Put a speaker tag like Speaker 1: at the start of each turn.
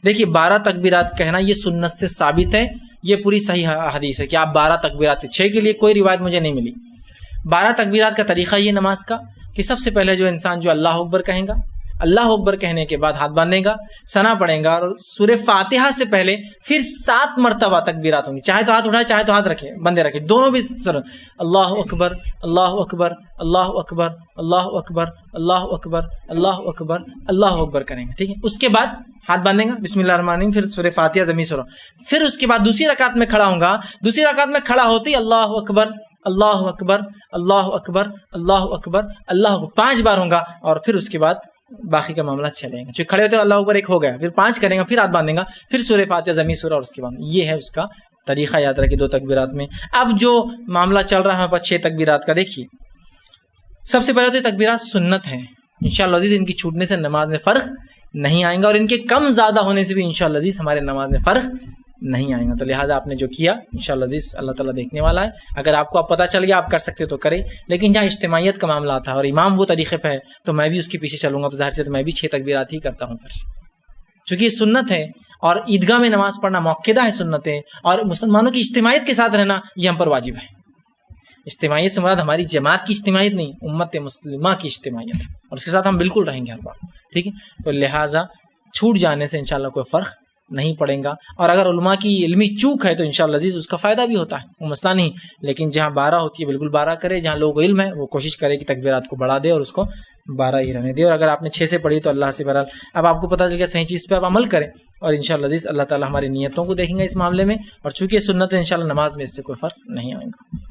Speaker 1: دیکھیے 12 تکبیرات کہنا یہ سنت سے ثابت ہے، یہ پوری صحیح حدیث ہے کہ آپ 12 تکبیرات، 6 کے لیے کوئی روایت مجھے نہیں ملی۔ 12 تکبیرات کا طریقہ یہ نماز کا کہ سب سے پہلے جو انسان جو اللہ اکبر کہیں گا، اللہ اکبر کہنے کے بعد ہاتھ باندھے گا، ثنا پڑھے گا، اور سورہ فاتحہ سے پہلے پھر 7 مرتبہ تکبیرات ہوں گی، چاہے تو ہاتھ اٹھائے چاہے تو ہاتھ رکھے، بندے رکھے، دونوں بھی اللہ اکبر اللہ اکبر اللہ اکبر اللہ اکبر اللہ اکبر اللہ اکبر اللہ اکبر کریں گے، ٹھیک ہے۔ اس کے بعد ہاتھ باندھیں گا، بسم اللہ الرحمن الرحیم، پھر سورہ فاتحہ زمین سورہ، پھر اس کے بعد دوسری رکعت میں کھڑا ہوں گا، دوسری رکعت میں کھڑا ہوتے ہی اللہ اکبر اللہ اکبر اللہ اکبر اللہ اکبر اللہ اکبر 5 بار ہوں گا، اور پھر اس کے بعد باقی کا معاملہ چلیں گا۔ جو کھڑے ہوتے ہیں اللہ اکبر ایک ہو گیا، پھر 5 کریں گا، پھر ہاتھ باندھیں گا، پھر سورہ فاتحہ زمین سورہ، اور اس کے بعد یہ ہے اس کا طریقہ، یاد رکھیے 2 تکبیرات میں۔ اب جو معاملہ چل رہا ہے ہمارے پاس 6 تکبیرات کا، دیکھیے سب سے پہلے تو یہ تکبیرات سنت ہیں، انشاءاللہ عزیز ان کی چھوٹنے سے نماز میں فرق نہیں آئے گا، اور ان کے کم زیادہ ہونے سے بھی انشاءاللہ عزیز ہمارے نماز میں فرق نہیں آئے گا۔ تو لہٰذا آپ نے جو کیا انشاءاللہ عزیز اللہ تعالیٰ دیکھنے والا ہے، اگر آپ کو اب پتہ چل گیا آپ کر سکتے تو کریں، لیکن جہاں اجتماعیت کا معاملہ آتا ہے اور امام وہ طریقے پہ ہے تو میں بھی اس کے پیچھے چلوں گا، تو ظاہر سے میں بھی 6 تکبیرات ہی کرتا ہوں پھر، چونکہ یہ سنت ہے، اور عیدگاہ میں نماز پڑھنا موقعہ ہے سنتیں، اور مسلمانوں کی اجتماعیت کے ساتھ رہنا یہ ہم پر واجب ہے۔ اجتماعیت سے مراد ہماری جماعت کی اجتماعیت نہیں، امت مسلمہ کی اجتماعیت ہے، اور اس کے ساتھ ہم بالکل رہیں گے ہر بار، ٹھیک ہے۔ تو لہٰذا چھوٹ جانے سے انشاءاللہ کوئی فرق نہیں پڑے گا، اور اگر علماء کی علمی چوک ہے تو انشاءاللہ عزیز اس کا فائدہ بھی ہوتا ہے، وہ مسئلہ نہیں، لیکن جہاں 12 ہوتی ہے بالکل 12 کرے، جہاں لوگ علم ہے وہ کوشش کرے کہ تکبیرات کو بڑھا دے اور اس کو 12 ہی رہنے دے، اور اگر آپ نے 6 سے پڑھی تو اللہ سے بہرحال اب آپ کو پتہ چل گیا صحیح چیز پہ آپ عمل کریں، اور انشاءاللہ عزیز اللہ تعالیٰ ہماری نیتوں کو دیکھیں گے اس معاملے میں، اور چونکہ سنت ہے انشاءاللہ نماز میں اس سے کوئی فرق نہیں آئے گا۔